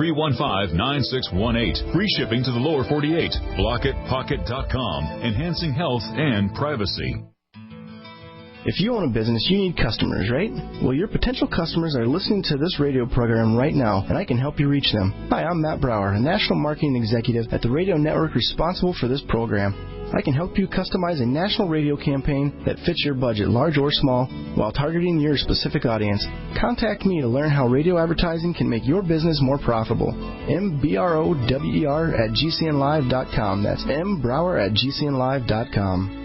Speaker 17: 888-315-9618. Free shipping to the lower 48. BlockItPocket.com. Enhancing health and privacy.
Speaker 18: If you own a business, you need customers, right? Well, your potential customers are listening to this radio program right now, and I can help you reach them. Hi, I'm Matt Brower, a National Marketing Executive at the radio network responsible for this program. I can help you customize a national radio campaign that fits your budget, large or small, while targeting your specific audience. Contact me to learn how radio advertising can make your business more profitable. mbrower@gcnlive.com. That's mbrower@gcnlive.com.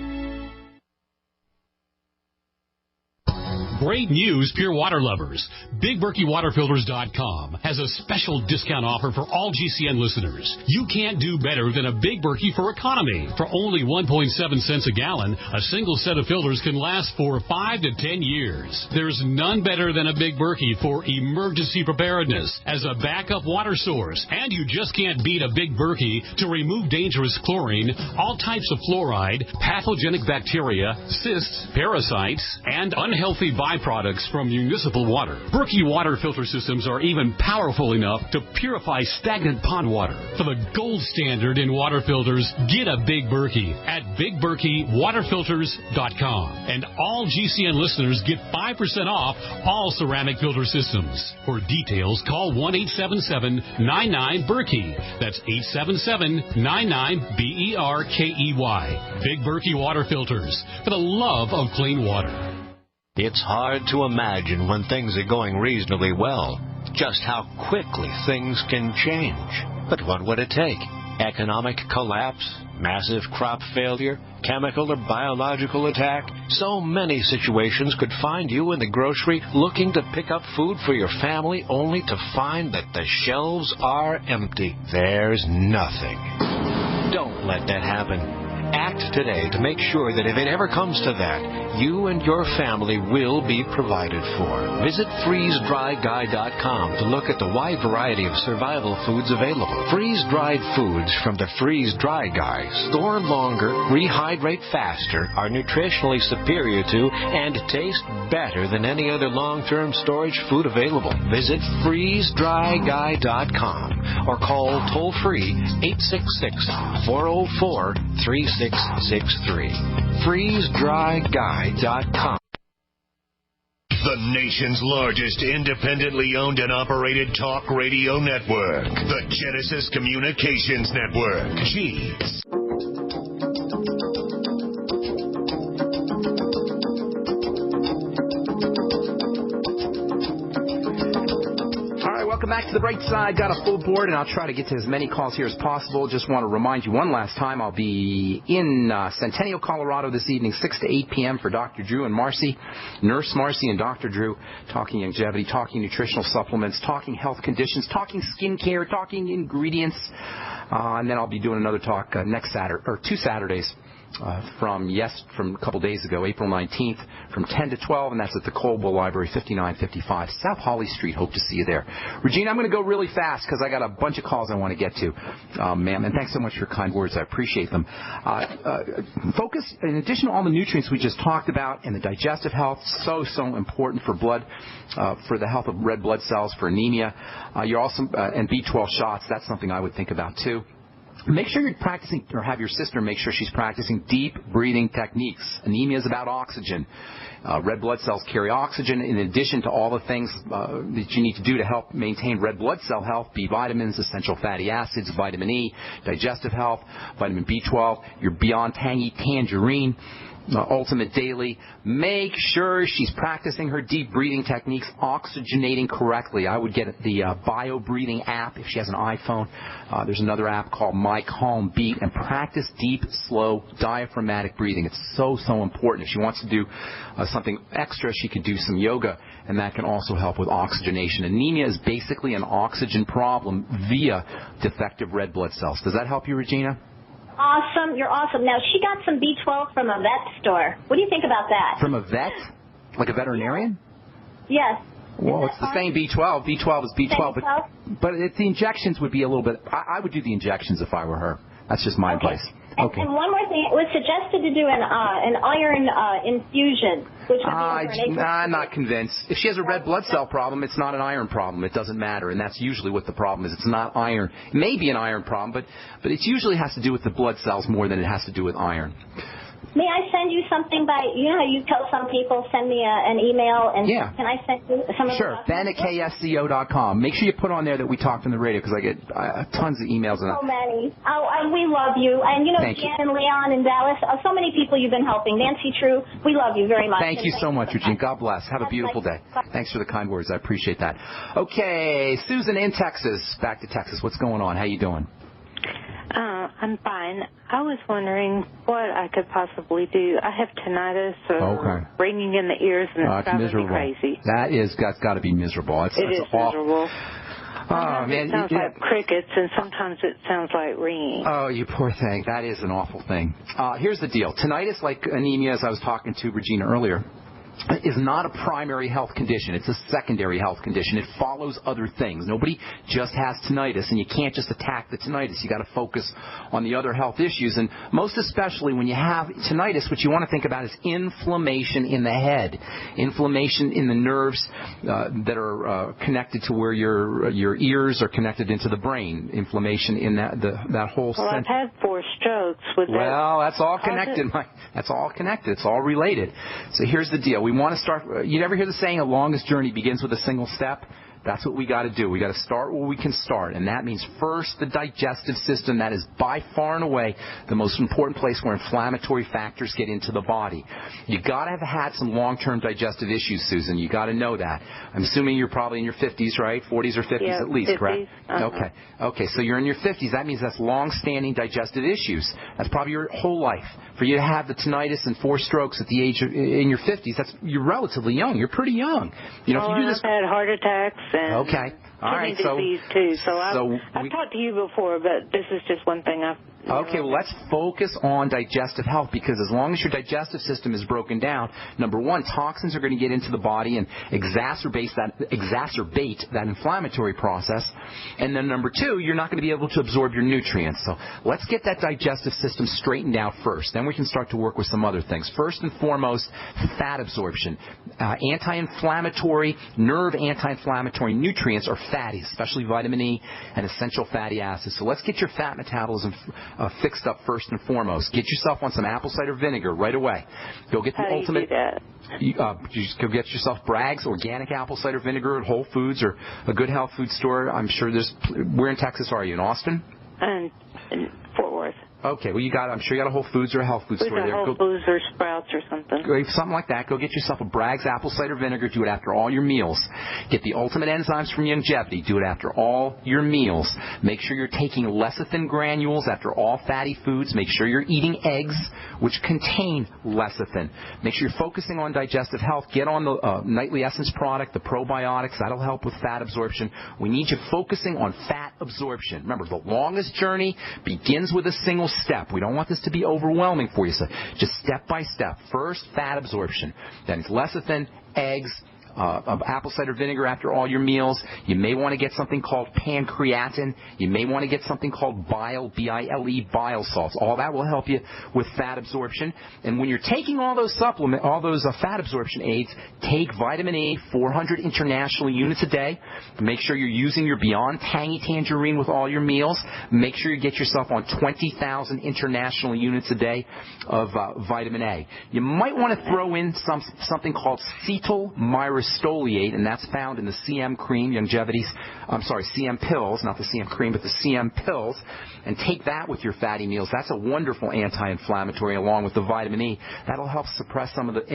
Speaker 19: Great news, pure water lovers. BigBerkeyWaterFilters.com has a special discount offer for all GCN listeners. You can't do better than a Big Berkey for economy. For only 1.7 cents a gallon, a single set of filters can last for 5 to 10 years. There's none better than a Big Berkey for emergency preparedness as a backup water source. And you just can't beat a Big Berkey to remove dangerous chlorine, all types of fluoride, pathogenic bacteria, cysts, parasites, and unhealthy byproducts from municipal water. Berkey water filter systems are even powerful enough to purify stagnant pond water. For the gold standard in water filters, get a Big Berkey at BigBerkeyWaterFilters.com. And all GCN listeners get 5% off all ceramic filter systems. For details, call 1-877-99-BERKEY. That's 877-99-BERKEY. Big Berkey Water Filters, for the love of clean water.
Speaker 20: It's hard to imagine when things are going reasonably well, just how quickly things can change. But what would it take? Economic collapse? Massive crop failure? Chemical or biological attack? So many situations could find you in the grocery looking to pick up food for your family only to find that the shelves are empty. There's nothing. Don't let that happen. Act today to make sure that if it ever comes to that, you and your family will be provided for. Visit freezedryguy.com to look at the wide variety of survival foods available. Freeze-dried foods from the Freeze Dry Guy store longer, rehydrate faster, are nutritionally superior to, and taste better than any other long-term storage food available. Visit freezedryguy.com or call toll-free 866-404-3663. FreezeDryGuy.com.
Speaker 8: The nation's largest independently owned and operated talk radio network. The Genesis Communications Network. G's.
Speaker 1: Welcome back to the Brightside. Got a full board, and I'll try to get to as many calls here as possible. Just want to remind you one last time, I'll be in Centennial, Colorado this evening, 6 to 8 p.m. for Dr. Drew and Marcy, Nurse Marcy and Dr. Drew, talking longevity, talking nutritional supplements, talking health conditions, talking skincare, talking ingredients. And then I'll be doing another talk next Saturday, or 2 Saturdays. From a couple days ago, April 19th, from 10 to 12, and that's at the Colville Library, 5955 South Holly Street. Hope to see you there. Regina, I'm going to go really fast because I got a bunch of calls I want to get to, ma'am, and thanks so much for your kind words. I appreciate them. Focus, in addition to all the nutrients we just talked about, and the digestive health, so important for blood, for the health of red blood cells, for anemia. You're also, and B12 shots, that's something I would think about too. Make sure you're practicing, or have your sister make sure she's practicing deep breathing techniques. Anemia is about oxygen. Red blood cells carry oxygen in addition to all the things that you need to do to help maintain red blood cell health, B vitamins, essential fatty acids, vitamin E, digestive health, vitamin B12, your Beyond Tangy Tangerine, Ultimate Daily. Make sure she's practicing her deep breathing techniques, oxygenating correctly. I would get the Bio Breathing app if she has an iPhone. There's another app called My Calm Beat, and practice deep, slow, diaphragmatic breathing. It's so important. If she wants to do something extra, she could do some yoga, and that can also help with oxygenation. Anemia is basically an oxygen problem via defective red blood cells. Does that help you, Regina?
Speaker 14: Awesome. You're awesome. Now, she got some B12 from a vet store. What do you think about that?
Speaker 1: From a vet? Like a veterinarian?
Speaker 14: Yes.
Speaker 1: Well, it's the same B12. B12 is B12. But the injections would be a little bit... I would do the injections if I were her. That's just my advice. Okay.
Speaker 14: And one more thing. It was suggested to do an iron infusion. Which
Speaker 1: I'm not convinced. If she has a red blood cell problem, it's not an iron problem. It doesn't matter, and that's usually what the problem is. It's not iron. It may be an iron problem, but it usually has to do with the blood cells more than it has to do with iron.
Speaker 14: May I send you something by, you know how you tell some people, send me an email, and can I send you some of the
Speaker 1: Sure, Ben at ksco.com. Make sure you put on there that we talked on the radio, because I get tons of emails.
Speaker 14: So many. Oh, and we love you. And, you know, Jan and Leon in Dallas, so many people you've been helping. Nancy True, we love you very much.
Speaker 1: Thank you so much, Regine. God bless. Have a beautiful day. Thanks for the kind words. I appreciate that. Okay, Susan in Texas. Back to Texas. What's going on? How you doing?
Speaker 21: I'm fine. I was wondering what I could possibly do. I have tinnitus or ringing in the ears, and it's driving me crazy.
Speaker 1: That's got to be miserable.
Speaker 21: It is miserable. Sometimes it sounds like crickets, and sometimes it sounds like ringing.
Speaker 1: Oh, you poor thing. That is an awful thing. Here's the deal. Tinnitus, like anemia, as I was talking to Regina earlier, is not a primary health condition. It's a secondary health condition. It follows other things. Nobody just has tinnitus, and you can't just attack the tinnitus. You got to focus on the other health issues, and most especially when you have tinnitus, what you want to think about is inflammation in the head, inflammation in the nerves that are connected to where your ears are connected into the brain, inflammation in that whole
Speaker 21: Well, I've had 4 strokes.
Speaker 1: Well, that's all connected. That's all connected. It's all related. So here's the deal. We want to start. You never hear the saying, "A longest journey begins with a single step." That's what we got to do. We got to start where we can start, and that means first the digestive system. That is by far and away the most important place where inflammatory factors get into the body. You got to have had some long-term digestive issues, Susan. You got to know that. I'm assuming you're probably in your 50s, right? 40s or 50s at least,
Speaker 21: 50s.
Speaker 1: correct? Okay. So you're in your 50s. That means that's long-standing digestive issues. That's probably your whole life. For you to have the tinnitus and 4 strokes at the age of in your 50s, you're relatively young. You're pretty young. You know, if you do this.
Speaker 21: I've had heart attacks. And
Speaker 1: All right.
Speaker 21: disease too. So I've talked to you before, but this is just one thing I've.
Speaker 1: Okay, well, let's focus on digestive health, because as long as your digestive system is broken down, number one, toxins are going to get into the body and exacerbate that inflammatory process. And then number two, you're not going to be able to absorb your nutrients. So let's get that digestive system straightened out first. Then we can start to work with some other things. First and foremost, fat absorption. Anti-inflammatory, nerve anti-inflammatory nutrients are fatty, especially vitamin E and essential fatty acids. So let's get your fat metabolism fixed up first and foremost. Get yourself on some apple cider vinegar right away. Go get the ultimate.
Speaker 21: How do you do that?
Speaker 1: You just go get yourself Bragg's organic apple cider vinegar at Whole Foods or a good health food store. I'm sure there's. Where in Texas are you? In Austin?
Speaker 21: In Fort Worth.
Speaker 1: Okay, well, I'm sure you got a Whole Foods or a health food store there.
Speaker 21: Whole Foods or Sprouts or something.
Speaker 1: Something like that. Go get yourself a Bragg's apple cider vinegar. Do it after all your meals. Get the ultimate enzymes from Longevity. Do it after all your meals. Make sure you're taking lecithin granules after all fatty foods. Make sure you're eating eggs, which contain lecithin. Make sure you're focusing on digestive health. Get on the Nightly Essence product, the probiotics. That'll help with fat absorption. We need you focusing on fat absorption. Remember, the longest journey begins with a single step. We don't want this to be overwhelming for you, so just step by step. First, fat absorption. Then lecithin, eggs, apple cider vinegar after all your meals. You may want to get something called pancreatin. You may want to get something called bile, B-I-L-E, bile salts. All that will help you with fat absorption. And when you're taking all those fat absorption aids, take vitamin E, 400 international units a day. Make sure you're using your Beyond Tangy Tangerine with all your meals. Make sure you get yourself on 20,000 international units a day of vitamin A. You might want to throw in something called cetyl myristoyate, and that's found in the CM cream, CM pills, not the CM cream, but the CM pills, and take that with your fatty meals. That's a wonderful anti-inflammatory along with the vitamin E. That'll help suppress some of the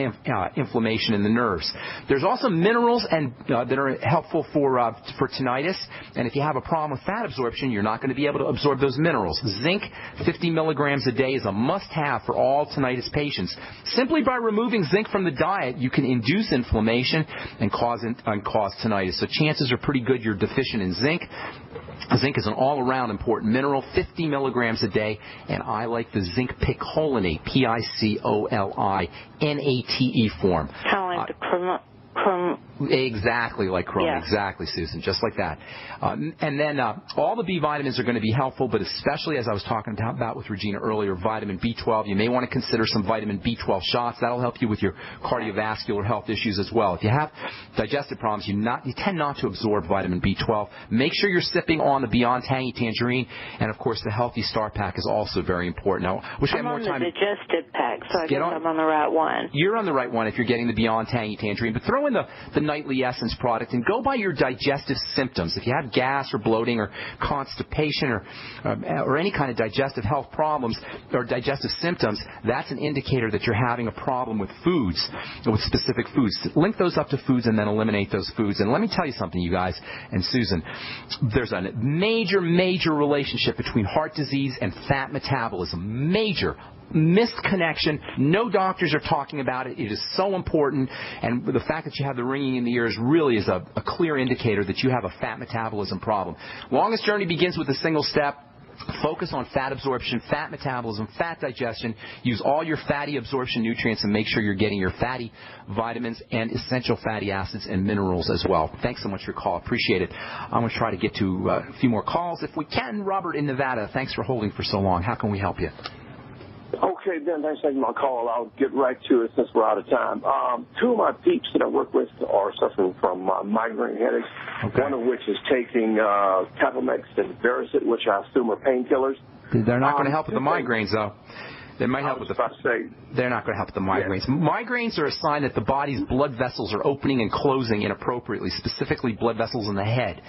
Speaker 1: inflammation in the nerves. There's also minerals that are helpful for tinnitus, and if you have a problem with fat absorption, you're not going to be able to absorb those minerals. Zinc, 50 milligrams a day, is a must-have for all tinnitus patients. Simply by removing zinc from the diet, you can induce inflammation and cause tinnitus. So chances are pretty good you're deficient in zinc. Zinc is an all-around important mineral, 50 milligrams a day, and I like the zinc picolinate, Picolinate form.
Speaker 21: Kind of like the Chrome.
Speaker 1: Exactly like Chrome. Yeah. Exactly, Susan. Just like that. And then all the B vitamins are going to be helpful, but especially, as I was talking about with Regina earlier, vitamin B12. You may want to consider some vitamin B12 shots. That'll help you with your cardiovascular health issues as well. If you have digestive problems, you tend not to absorb vitamin B12. Make sure you're sipping on the Beyond Tangy Tangerine. And, of course, the Healthy Start Pack is also very important. Now, wish we had more time.
Speaker 21: I'm on the digestive pack, so I guess I'm on the right one.
Speaker 1: You're on the right one if you're getting the Beyond Tangy Tangerine. But throw in the Nightly Essence product and go by your digestive symptoms. If you have gas or bloating or constipation or any kind of digestive health problems or digestive symptoms, that's an indicator that you're having a problem with foods, with specific foods. Link those up to foods and then eliminate those foods. And let me tell you something, you guys and Susan. There's a major relationship between heart disease and fat metabolism. Major misconnection. No doctors are talking about it. It is so important, and the fact that you have the ringing in the ears really is a clear indicator that you have a fat metabolism problem. Longest journey begins with a single step. Focus on fat absorption, fat metabolism, fat digestion. Use all your fatty absorption nutrients and make sure you're getting your fatty vitamins and essential fatty acids and minerals as well. Thanks so much for your call. Appreciate it. I'm going to try to get to a few more calls if we can. Robert in Nevada, thanks for holding for so long. How can we help you?
Speaker 2: Okay, Ben, thanks for taking my call. I'll get right to it since we're out of time. Two of my peeps that I work with are suffering from migraine headaches, one of which is taking Capomex and Verised, which I assume are painkillers.
Speaker 1: They're not going to help with the migraines, though. They might help with they're not going to help with the migraines. Yeah. Migraines are a sign that the body's blood vessels are opening and closing inappropriately, specifically blood vessels in the head.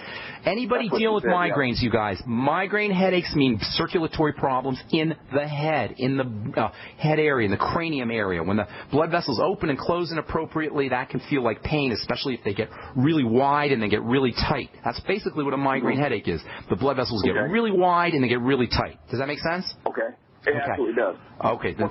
Speaker 1: Anybody dealing with migraines, you guys, migraine headaches mean circulatory problems in the head, in the head area, in the cranium area. When the blood vessels open and close inappropriately, that can feel like pain, especially if they get really wide and they get really tight. That's basically what a migraine headache is. The blood vessels get really wide and they get really tight. Does that make sense?
Speaker 2: Okay. It absolutely does.
Speaker 1: Okay, then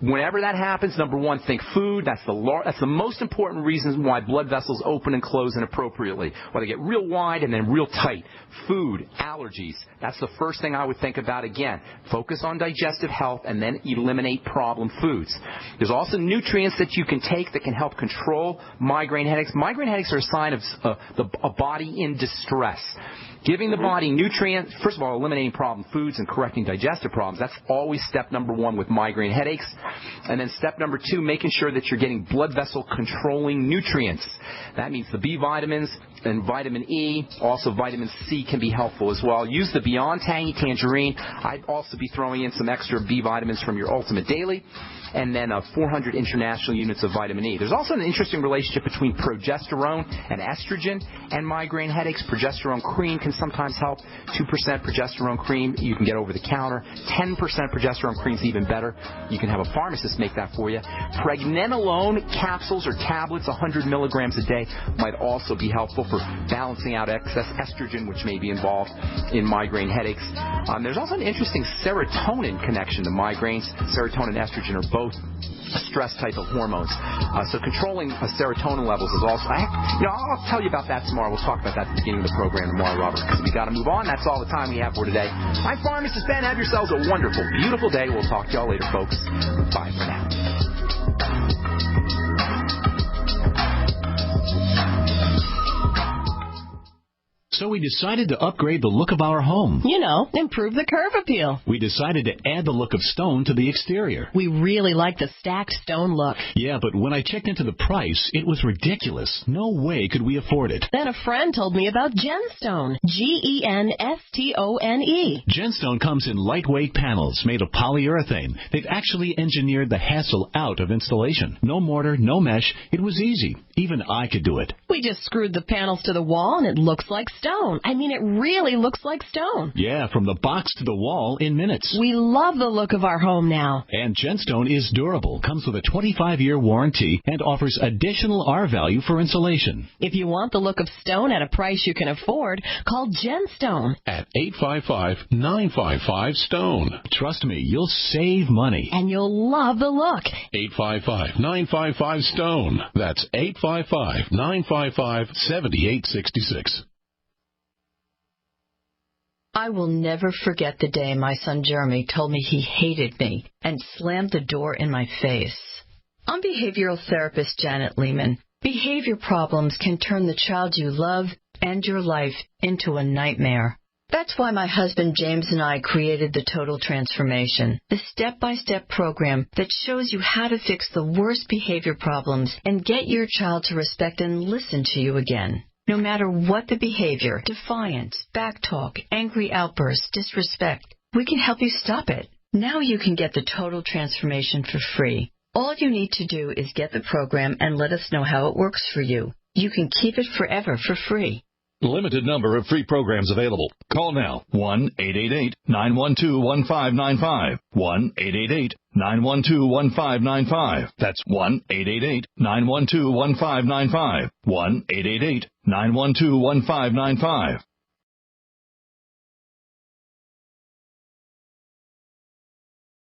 Speaker 1: whenever that happens, number one, think food. That's the most important reason why blood vessels open and close inappropriately. Why they get real wide and then real tight. Food, allergies. That's the first thing I would think about again. Focus on digestive health and then eliminate problem foods. There's also nutrients that you can take that can help control migraine headaches. Migraine headaches are a sign of a body in distress. Giving the body nutrients, first of all, eliminating problem foods and correcting digestive problems. That's always step number one with migraine headaches. And then step number two, making sure that you're getting blood vessel controlling nutrients. That means the B vitamins and vitamin E. Also, vitamin C can be helpful as well. Use the Beyond Tangy Tangerine. I'd also be throwing in some extra B vitamins from your Ultimate Daily. And then 400 international units of vitamin E. There's also an interesting relationship between progesterone and estrogen and migraine headaches. Progesterone cream can sometimes help. 2% progesterone cream you can get over the counter. 10% progesterone cream is even better. You can have a pharmacist make that for you. Pregnenolone capsules or tablets, 100 milligrams a day, might also be helpful for balancing out excess estrogen, which may be involved in migraine headaches. There's also an interesting serotonin connection to migraines. Serotonin and estrogen are both stress type of hormones. So controlling serotonin levels is also, I'll tell you about that tomorrow. We'll talk about that at the beginning of the program tomorrow, Robert, because we got to move on. That's all the time we have for today. I'm Pharmacist Ben. Have yourselves a wonderful, beautiful day. We'll talk to y'all later, folks. Bye for now.
Speaker 11: So we decided to upgrade the look of our home.
Speaker 10: You know, improve the curve appeal.
Speaker 11: We decided to add the look of stone to the exterior.
Speaker 10: We really like the stacked stone look.
Speaker 11: Yeah, but when I checked into the price, it was ridiculous. No way could we afford it.
Speaker 10: Then a friend told me about Genstone. Genstone.
Speaker 11: Genstone comes in lightweight panels made of polyurethane. They've actually engineered the hassle out of installation. No mortar, no mesh. It was easy. Even I could do it.
Speaker 10: We just screwed the panels to the wall and it looks like stone. I mean, it really looks like stone.
Speaker 11: Yeah, from the box to the wall in minutes.
Speaker 10: We love the look of our home now.
Speaker 11: And Genstone is durable, comes with a 25-year warranty, and offers additional R-value for insulation.
Speaker 10: If you want the look of stone at a price you can afford, call Genstone
Speaker 17: at 855-955-STONE.
Speaker 11: Trust me, you'll save money.
Speaker 10: And you'll love the look.
Speaker 17: 855-955-STONE. That's 855-955-7866.
Speaker 6: I will never forget the day my son Jeremy told me he hated me and slammed the door in my face. I'm behavioral therapist Janet Lehman. Behavior problems can turn the child you love and your life into a nightmare. That's why my husband James and I created the Total Transformation, the step-by-step program that shows you how to fix the worst behavior problems and get your child to respect and listen to you again. No matter what the behavior, defiance, backtalk, angry outbursts, disrespect, we can help you stop it. Now you can get the Total Transformation for free. All you need to do is get the program and let us know how it works for you. You can keep it forever for free.
Speaker 17: Limited number of free programs available. Call now. 1-888-912-1595. 1-888-912-1595. That's 1-888-912-1595. 1-888-912-1595.